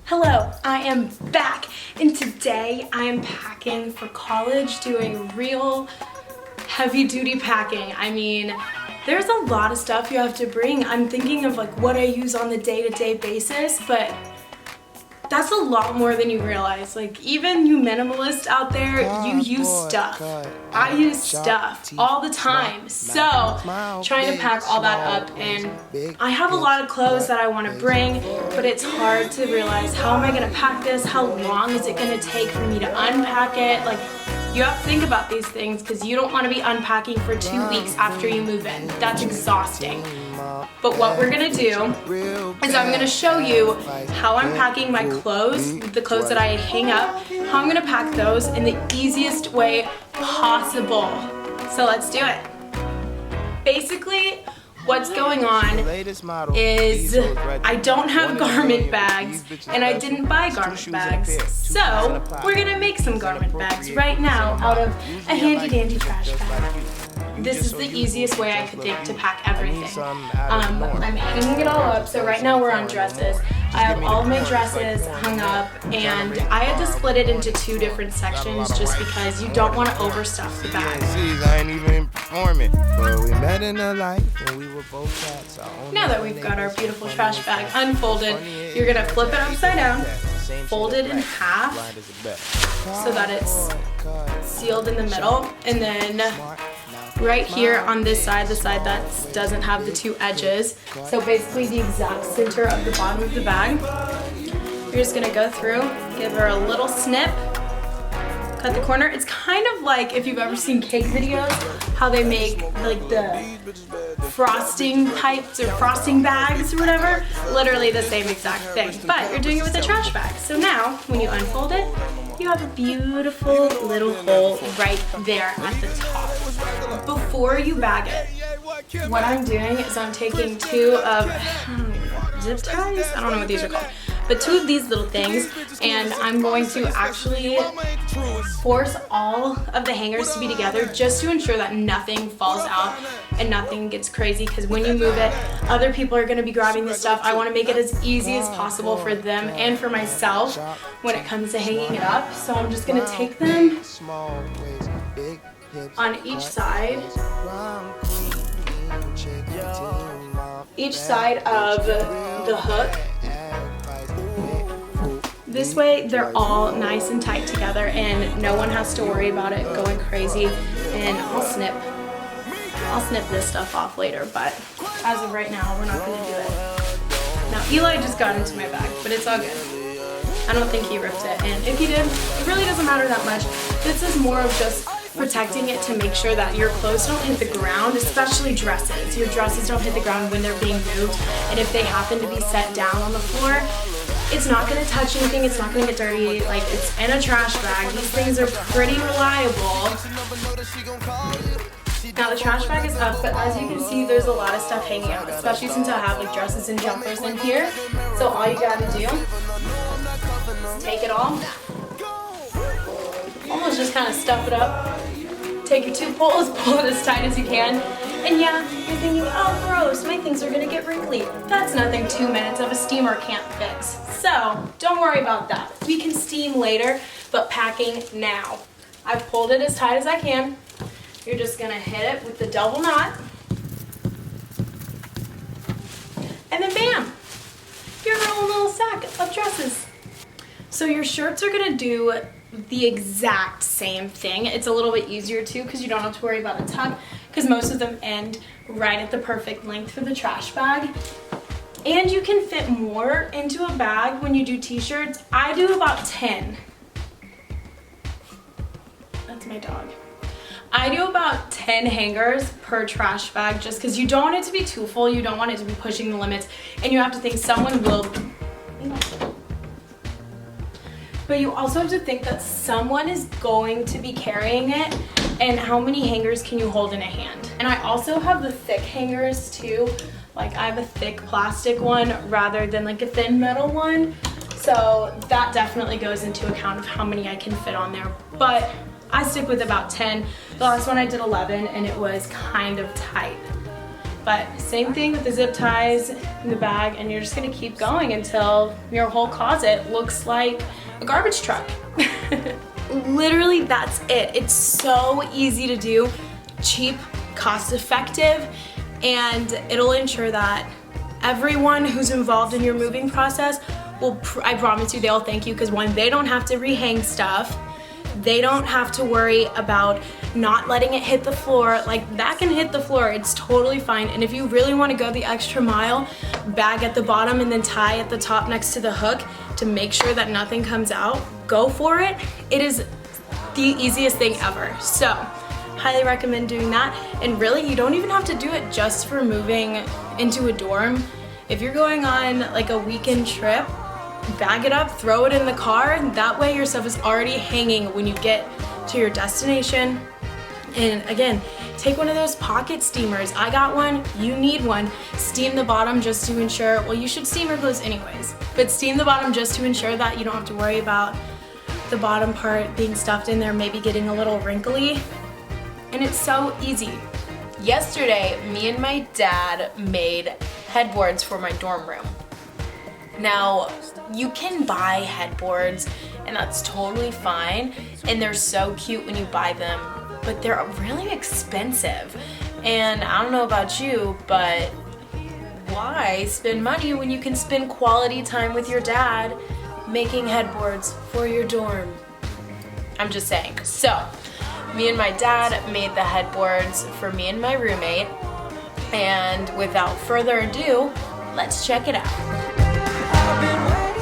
Hello, I am back, and today I am packing for college, doing real heavy-duty packing. I mean, there's a lot of stuff you have to bring. I'm thinking of like what I use on the day-to-day basis, but that's a lot more than you realize. Like, even you minimalists out there, you use stuff. I use stuff all the time. So, trying to pack all that up, and I have a lot of clothes that I want to bring, but it's hard to realize, how am I going to pack this? How long is it going to take for me to unpack it? Like, you have to think about these things because you don't want to be unpacking for 2 weeks after you move in. That's exhausting. But what we're gonna do is I'm gonna show you how I'm packing my clothes, the clothes that I hang up, how I'm gonna pack those in the easiest way possible. So let's do it. Basically, what's going on is I don't have garment bags, and I didn't buy garment bags. So we're gonna make some garment bags right now out of a handy dandy trash bag. This is the easiest way I could think to pack everything. I'm hanging it all up, so right now we're on dresses. I have all of my dresses hung up, and I had to split it into 2 different sections just because you don't want to overstuff the bag. Now that we've got our beautiful trash bag unfolded, you're gonna flip it upside down, fold it in half so that it's sealed in the middle, and then right here on this side, the side that doesn't have the 2 edges, so basically the exact center of the bottom of the bag, you're just gonna go through, give her a little snip, cut the corner. It's kind of like if you've ever seen cake videos, how they make like the frosting types or frosting bags or whatever. Literally the same exact thing, but you're doing it with a trash bag. So now when you unfold it, you have a beautiful little hole right there at the top. Before you bag it, what I'm doing is I'm taking 2 of zip ties? I don't know what these are called, but 2 of these little things, and I'm going to actually force all of the hangers to be together just to ensure that nothing falls out and nothing gets crazy, because when you move it, other people are going to be grabbing this stuff. I want to make it as easy as possible for them and for myself when it comes to hanging it up. So I'm just going to take them on each side of the hook. This way they're all nice and tight together and no one has to worry about it going crazy. And I'll snip this stuff off later, but as of right now, we're not going to do it. Now, Eli just got into my bag, but it's all good. I don't think he ripped it, and if he did, it really doesn't matter that much. This is more of just protecting it to make sure that your clothes don't hit the ground, especially dresses. Your dresses don't hit the ground when they're being moved, and if they happen to be set down on the floor, it's not going to touch anything, it's not going to get dirty. Like, it's in a trash bag. These things are pretty reliable. Now the trash bag is up, but as you can see, there's a lot of stuff hanging out, especially since I have like dresses and jumpers in here. So all you gotta do is take it all, almost just kind of stuff it up, take your 2 pulls, pull it as tight as you can, and yeah, you're thinking, oh gross, my things are gonna get wrinkly. That's nothing 2 minutes of a steamer can't fix. So don't worry about that. We can steam later, but packing now. I've pulled it as tight as I can. You're just gonna hit it with the double knot, and then bam, your own little sack of dresses. So your shirts are gonna do the exact same thing. It's a little bit easier too because you don't have to worry about a tuck, because most of them end right at the perfect length for the trash bag. And you can fit more into a bag when you do t-shirts. I do about 10. That's my dog. I do about 10 hangers per trash bag just because you don't want it to be too full, you don't want it to be pushing the limits, and you have to think someone will, but you also have to think that someone is going to be carrying it, and how many hangers can you hold in a hand. And I also have the thick hangers too, like I have a thick plastic one rather than like a thin metal one, so that definitely goes into account of how many I can fit on there, but I stick with about 10. The last one I did 11 and it was kind of tight. But same thing with the zip ties in the bag, and you're just gonna keep going until your whole closet looks like a garbage truck. Literally, that's it. It's so easy to do, cheap, cost effective, and it'll ensure that everyone who's involved in your moving process will, I promise you, they'll thank you, because one, they don't have to rehang stuff. They don't have to worry about not letting it hit the floor. Like, that can hit the floor, it's totally fine. And if you really want to go the extra mile, bag at the bottom and then tie at the top next to the hook to make sure that nothing comes out, go for it. It is the easiest thing ever. So, highly recommend doing that. And really, you don't even have to do it just for moving into a dorm. If you're going on like a weekend trip, bag it up, throw it in the car, and that way your stuff is already hanging when you get to your destination. And again, take one of those pocket steamers. I got one, you need one. Steam the bottom just to ensure, well, you should steam your clothes anyways, but steam the bottom just to ensure that you don't have to worry about the bottom part being stuffed in there, maybe getting a little wrinkly. And it's so easy. Yesterday, me and my dad made headboards for my dorm room. Now, you can buy headboards, and that's totally fine, and they're so cute when you buy them, but they're really expensive. And I don't know about you, but why spend money when you can spend quality time with your dad making headboards for your dorm? I'm just saying. So, me and my dad made the headboards for me and my roommate, and without further ado, let's check it out.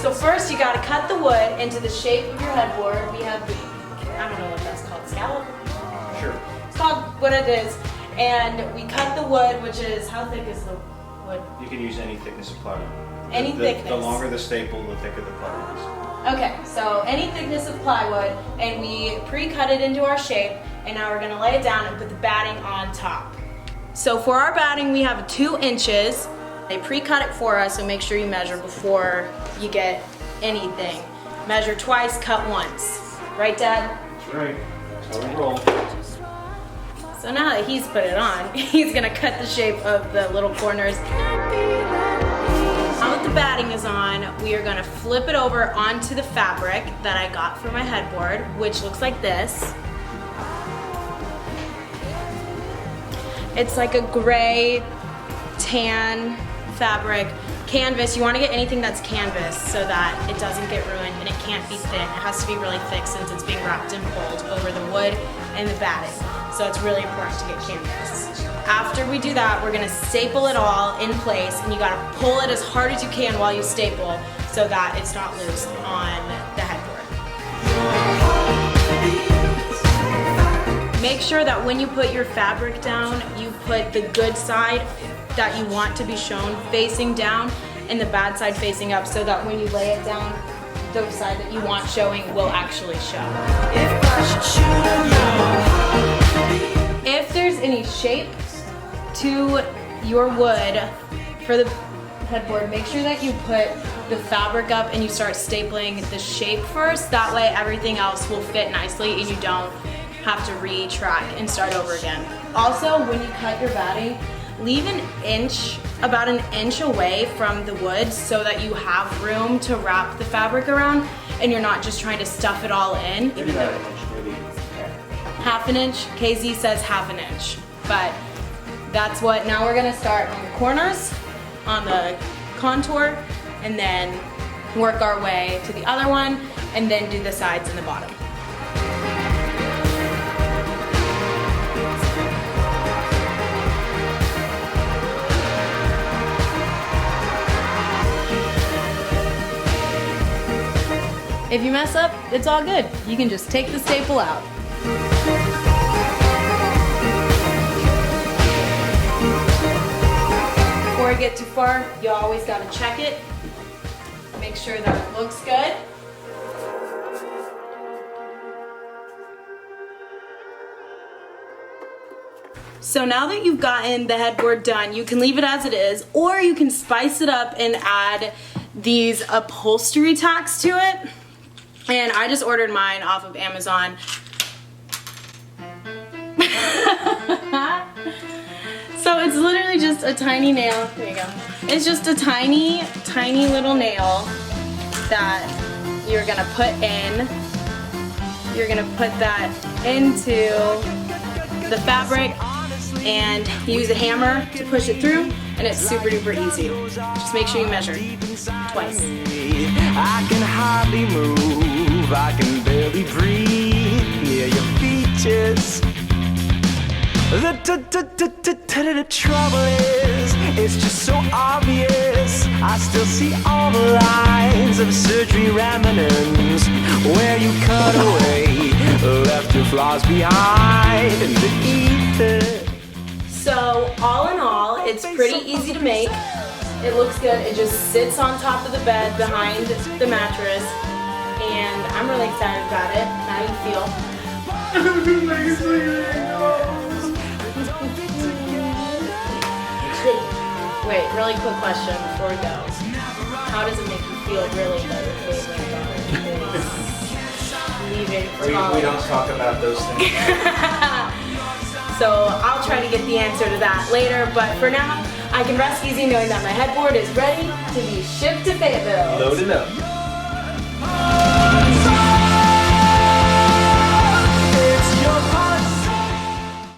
So first you gotta cut the wood into the shape of your headboard. We have the, I don't know what that's called, scallop? Sure. It's called what it is. And we cut the wood, which is, how thick is the wood? You can use any thickness of plywood. Any thickness. The longer the staple, the thicker the plywood is. Okay, so any thickness of plywood, and we pre-cut it into our shape, and now we're gonna lay it down and put the batting on top. So for our batting, we have 2 inches. They pre-cut it for us, so make sure you measure before you get anything. Measure twice, cut once. Right, Dad? That's right. That's how we roll. So now that he's put it on, he's gonna cut the shape of the little corners. Now that the batting is on, we are gonna flip it over onto the fabric that I got for my headboard, which looks like this. It's like a gray, tan fabric, canvas. You want to get anything that's canvas so that it doesn't get ruined, and it can't be thin. It has to be really thick since it's being wrapped and pulled over the wood and the batting. So it's really important to get canvas. After we do that, we're gonna staple it all in place, and you gotta pull it as hard as you can while you staple so that it's not loose on the headboard. Make sure that when you put your fabric down, you put the good side that you want to be shown facing down and the bad side facing up, so that when you lay it down, the side that you want showing will actually show. If there's any shape to your wood for the headboard, make sure that you put the fabric up and you start stapling the shape first. That way everything else will fit nicely and you don't have to retrack and start over again. Also, when you cut your batting, leave about an inch away from the wood so that you have room to wrap the fabric around and you're not just trying to stuff it all in. Maybe about an inch, maybe half an inch. KZ says half an inch, but that's what. Now we're gonna start on the corners, on the contour, and then work our way to the other one, and then do the sides and the bottom. If you mess up, it's all good. You can just take the staple out. Before I get too far, you always gotta check it. Make sure that it looks good. So now that you've gotten the headboard done, you can leave it as it is, or you can spice it up and add these upholstery tacks to it. And I just ordered mine off of Amazon. So it's literally just a tiny nail. There you go. It's just a tiny, tiny little nail that you're gonna put in. You're gonna put that into the fabric and use a hammer to push it through, and it's super duper easy. Just make sure you measure twice. I can hardly move, I can barely breathe near your features. The trouble is, it's just so obvious. I still see all the lines of surgery remnants where you cut away, left your flaws behind in the ether. So all in all, it's pretty easy to make. It looks good. It just sits on top of the bed behind the mattress, and I'm really excited about it. How do you feel? Wait, really quick question before we go. How does it make you feel really that your favorite daughter is leaving for college? We don't talk about those things. So I'll try to get the answer to that later, but for now, I can rest easy knowing that my headboard is ready to be shipped to Fayetteville. Load it up.